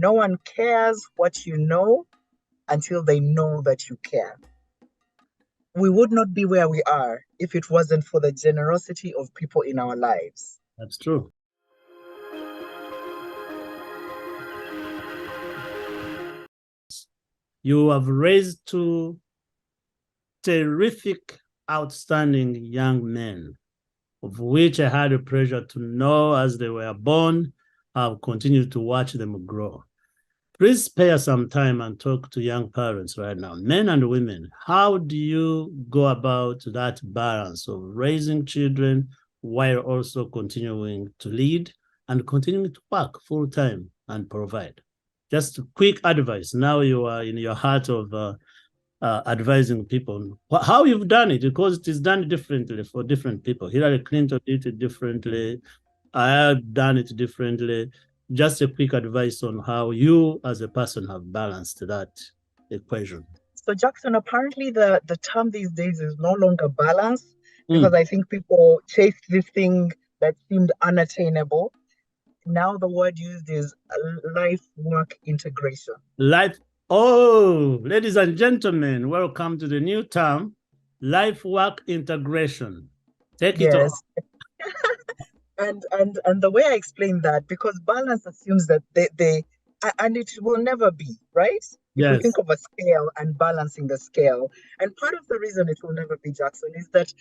No one cares what you know until they know that you care. We would not be where we are if it wasn't for the generosity of people in our lives. That's true. You have raised two terrific, outstanding young men, of which I had the pleasure to know as they were born. I've continued to watch them grow. Please spare some time and talk to young parents right now, men and women. How do you go about that balance of raising children while also continuing to lead and continuing to work full time and provide? Just quick advice. Now you are in your heart of advising people how you've done it, because it is done differently for different people. Hillary Clinton did it differently. I have done it differently. Just a quick advice on how you as a person have balanced that equation. So Jackson, apparently the term these days is no longer balance, because I think people chased this thing that seemed unattainable. Now the word used is life-work integration. Ladies and gentlemen, welcome to the new term, life-work integration. Take it on. And the way I explain that, because balance assumes that they and it will never be, right? If we think of a scale and balancing the scale. And part of the reason it will never be, Jackson, is that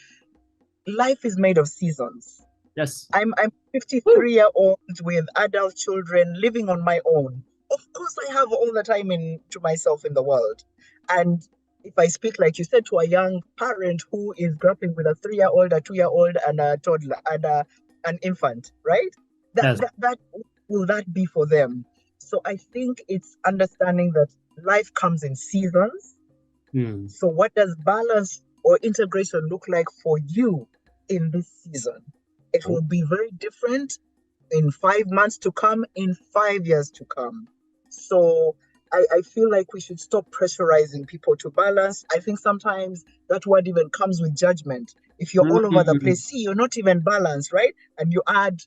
life is made of seasons. Yes. I'm 53-year-old with adult children living on my own. Of course, I have all the time to myself in the world. And if I speak, like you said, to a young parent who is grappling with a 3-year-old, a 2-year-old, and a toddler, and an infant, right? That will that be for them? So I think it's understanding that life comes in seasons. So what does balance or integration look like for you in this season? It will be very different in 5 months to come, in 5 years to come. So I feel like we should stop pressurizing people to balance. I think sometimes that word even comes with judgment. If you're all over the place, see, you're not even balanced, right? And you add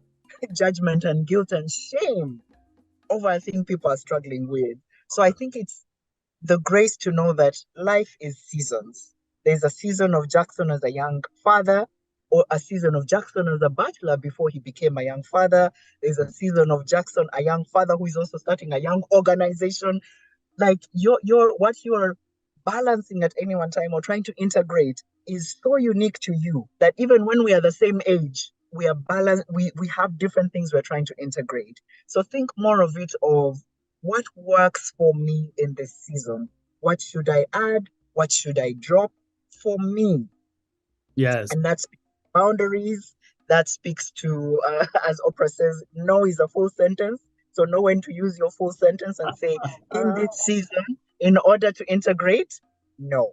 judgment and guilt and shame over a thing people are struggling with. So I think it's the grace to know that life is seasons. There's a season of Jackson as a young father, or a season of Jackson as a bachelor before he became a young father. There's a season of Jackson, a young father who is also starting a young organization. Like what you're balancing at any one time or trying to integrate is so unique to you that even when we are the same age, we are balanced. We have different things we're trying to integrate. So think more of it of what works for me in this season. What should I add? What should I drop for me? Yes. And that's boundaries. That speaks to, as Oprah says, no is a full sentence. So know when to use your full sentence and say, in this season, in order to integrate, no.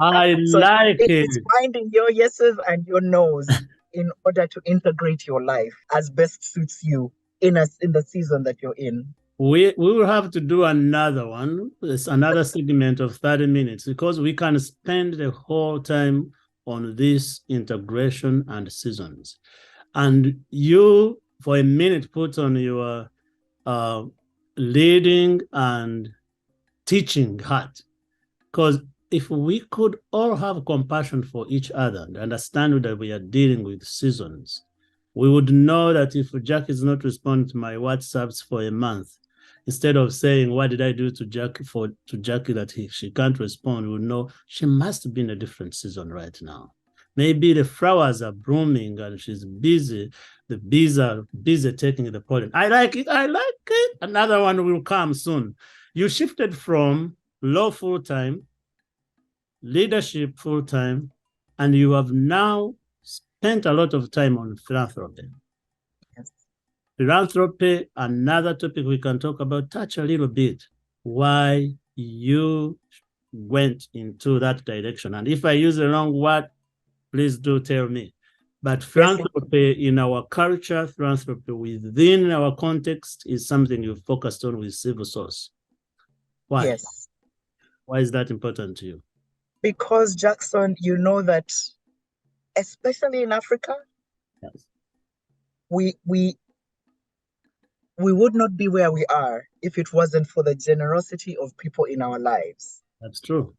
I So like it. It's finding your yeses and your nos in order to integrate your life as best suits you in the season that you're in. We will have to do another one. It's another segment of 30 minutes, because we can spend the whole time on this integration and seasons. And you, for a minute, put on your leading and teaching hat. Because if we could all have compassion for each other and understand that we are dealing with seasons, we would know that if Jack is not responding to my WhatsApps for a month, instead of saying, what did I do to Jackie that she can't respond, we would know she must be in a different season right now. Maybe the flowers are blooming and she's busy. The bees are busy taking the pollen. I like it. Another one will come soon. You shifted from law full-time, leadership full-time, and you have now spent a lot of time on philanthropy. Yes. Philanthropy, another topic we can talk about, touch a little bit why you went into that direction. And if I use the wrong word, please do tell me. But philanthropy in our culture, philanthropy within our context is something you focused on with CivSource. Why? Yes. Why is that important to you? Because, Jackson, you know that, especially in Africa, yes, we we would not be where we are if it wasn't for the generosity of people in our lives. That's true.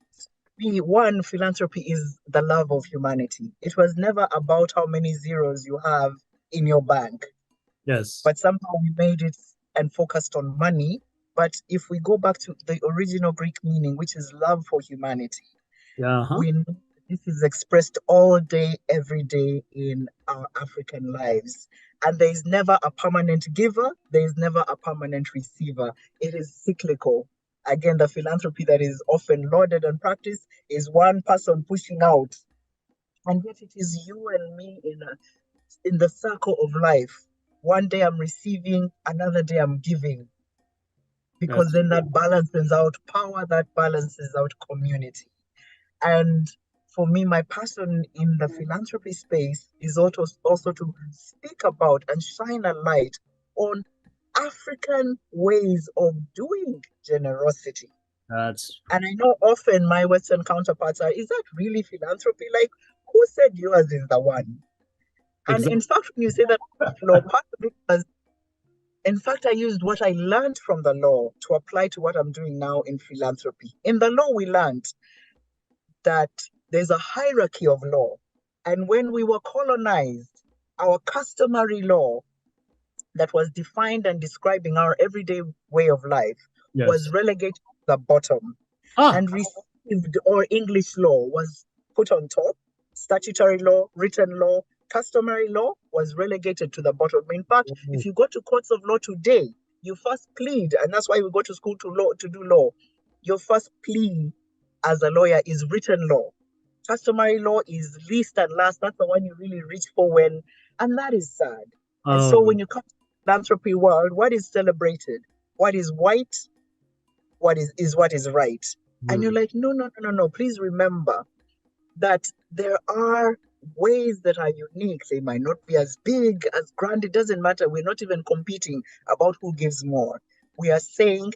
One, philanthropy is the love of humanity. It was never about how many zeros you have in your bank, Yes. but somehow we made it and focused on money. But if we go back to the original Greek meaning, which is love for humanity, Yeah. Uh-huh. we know this is expressed all day, every day in our African lives. And there is never a permanent giver, there is never a permanent receiver. It is cyclical. Again, the philanthropy that is often lauded and practiced is one person pushing out. And yet it is you and me in the circle of life. One day I'm receiving, another day I'm giving. Because That's then true. that balances out power, that balances out community. And for me, my passion in the philanthropy space is also to speak about and shine a light on African ways of doing generosity. That's And I know often my Western counterparts are, is that really philanthropy? Like, who said yours is the one? And in exactly. fact, when you say that law, part of it was, in fact, I used what I learned from the law to apply to what I'm doing now in philanthropy. In the law, we learned that there's a hierarchy of law. And when we were colonized, our customary law that was defined and describing our everyday way of life was Yes. relegated to the bottom, Ah. and received or English law was put on top. Statutory law, written law, customary law was relegated to the bottom. In fact, if you go to courts of law today, you first plead, and that's why we go to school to do law. Your first plea as a lawyer is written law. Customary law is least and last. That's the one you really reach for when, and that is sad. And so when Um. you come to the philanthropy world, what is celebrated? What is white? What is right? And you're hmm. like, no, no, no, no, no. Please remember that there are ways that are unique. They might not be as big, as grand. It doesn't matter. We're not even competing about who gives more. We are saying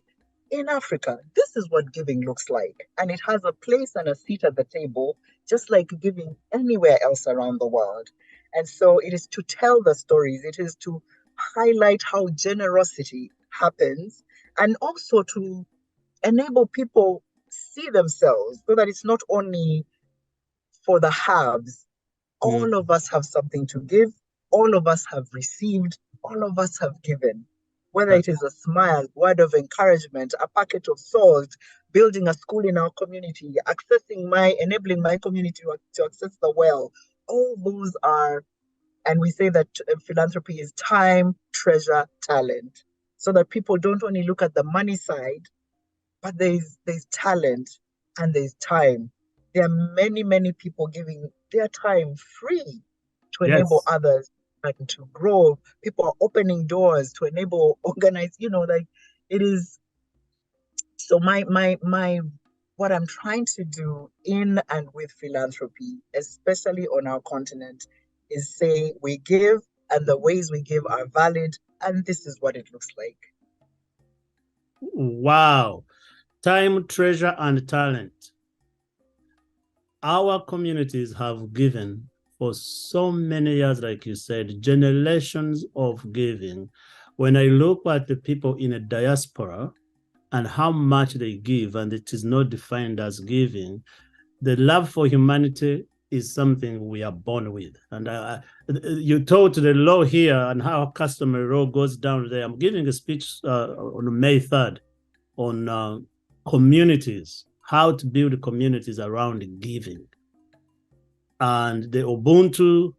in Africa, this is what giving looks like. And it has a place and a seat at the table, just like giving anywhere else around the world. And so it is to tell the stories, it is to highlight how generosity happens, and also to enable people see themselves so that it's not only for the haves. Mm. All of us have something to give. All of us have received. All of us have given. Whether That, it is a smile, word of encouragement, a packet of salt, building a school in our community, enabling my community to access the well. All those are, and we say that philanthropy is time, treasure, talent. So that people don't only look at the money side, but there's talent and there's time. There are many, many people giving their time free to enable yes. others and to grow. People are opening doors to enable organize, like it is. So my what I'm trying to do in and with philanthropy, especially on our continent, is say we give and the ways we give are valid, and this is what it looks like. Wow. Time, treasure, and talent. Our communities have given for so many years, like you said, generations of giving. When I look at the people in a diaspora and how much they give, and it is not defined as giving, the love for humanity is something we are born with. And you told the law here and how customary law goes down there. I'm giving a speech on May 3rd on communities, how to build communities around giving. And the Ubuntu,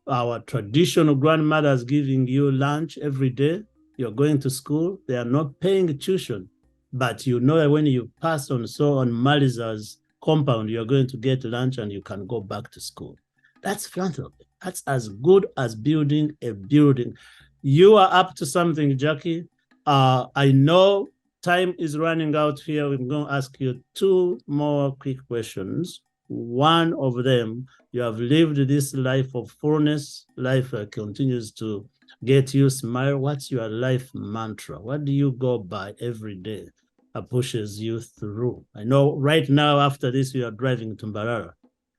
our traditional grandmothers giving you lunch every day. You're going to school, they are not paying tuition, but you know that when you pass on Maliza's compound, you're going to get lunch and you can go back to school. That's philanthropy. That's as good as building a building. You are up to something, Jackie. I know time is running out here. I'm going to ask you two more quick questions. One of them, you have lived this life of fullness. Life continues to get you smile. What's your life mantra? What do you go by every day that pushes you through? I know right now, after this, you are driving to Mbarara.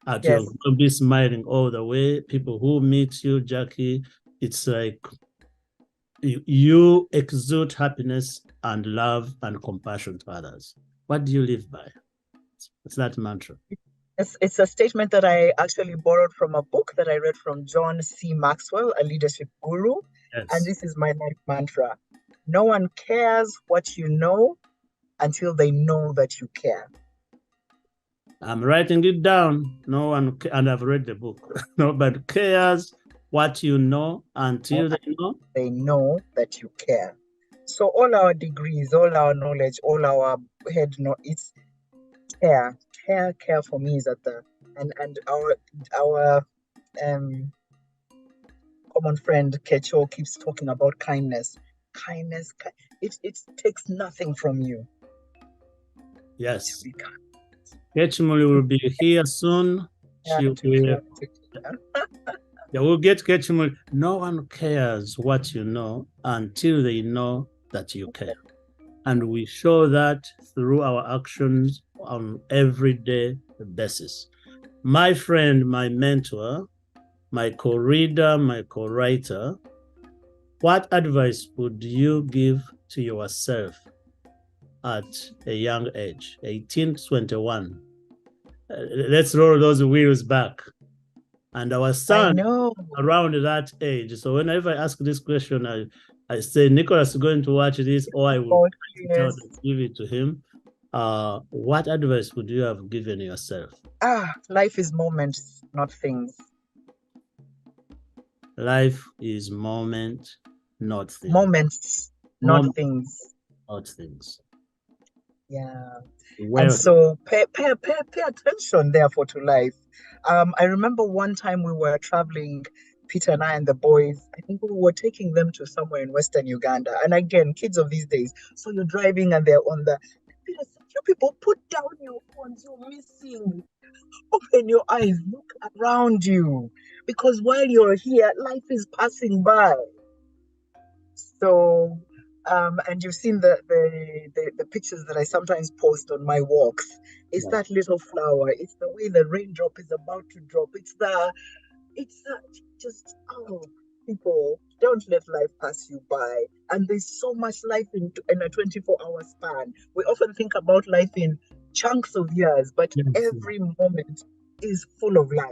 You're Yes. going to be smiling all the way. People who meet you, Jackie, it's like you exude happiness and love and compassion to others. What do you live by? It's that mantra. It's a statement that I actually borrowed from a book that I read from John C. Maxwell, a leadership guru. And Yes. this is my life mantra. No one cares what you know until they know that you care. I'm writing it down. No one, and I've read the book. Nobody cares what you know until they know that you care. So all our degrees, all our knowledge, all our head, it's care. Care for me is at the and our common friend Kecho keeps talking about kindness. Kindness, it takes nothing from you. Yes. Ketchumuli will be here soon. Yeah, we'll get Ketchumuli. No one cares what you know until they know that you care. And we show that through our actions on everyday basis. My friend, my mentor, my co-reader, my co-writer, what advice would you give to yourself at a young age, 18 to 21? Let's roll those wheels back. And our son around that age. So whenever I ask this question, I say, Nicholas is going to watch this, or I will give it to him. What advice would you have given yourself? Life is moments, not things. Life is moment, not things. Moments, not things. Not things. Yeah. Well, and so pay attention, therefore, to life. I remember one time we were traveling, Peter and I and the boys. I think we were taking them to somewhere in Western Uganda. And again, kids of these days. So you're driving and they're on the. Peter said, you people, put down your phones. You're missing. Open your eyes. Look around you. Because while you're here, life is passing by. So, and you've seen the pictures that I sometimes post on my walks. It's that little flower. It's the way the raindrop is about to drop. People, don't let life pass you by. And there's so much life in a 24-hour span. We often think about life in chunks of years, but every moment is full of life.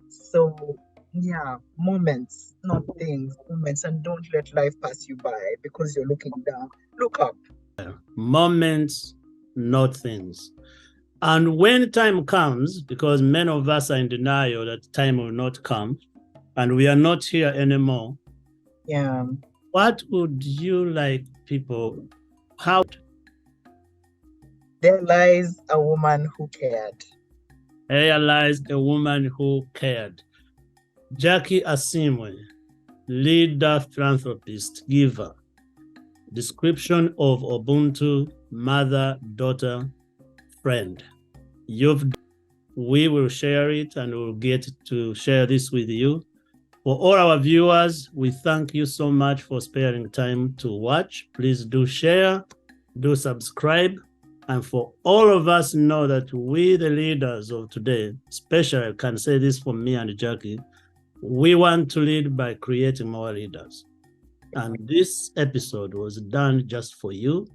So, yeah, moments, not things, moments, and don't let life pass you by because you're looking down. Look up. Moments, not things. And when time comes, because many of us are in denial that time will not come, and we are not here anymore. Yeah. What would you like people? There lies a woman who cared. There lies a woman who cared. Jackie Asiimwe, leader, philanthropist, giver. Description of Ubuntu, mother, daughter, friend. We will share it and we'll get to share this with you. For all our viewers, we thank you so much for sparing time to watch. Please do share, do subscribe. And for all of us know that we, the leaders of today, especially I can say this for me and Jackie, we want to lead by creating more leaders. And this episode was done just for you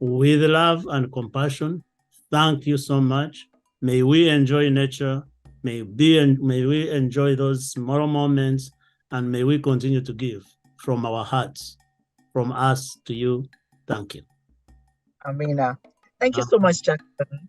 with love and compassion. Thank you so much. May we enjoy nature. May we enjoy those small moments, and may we continue to give from our hearts, from us to you. Thank you. Amina. Thank you so much, Jacqueline.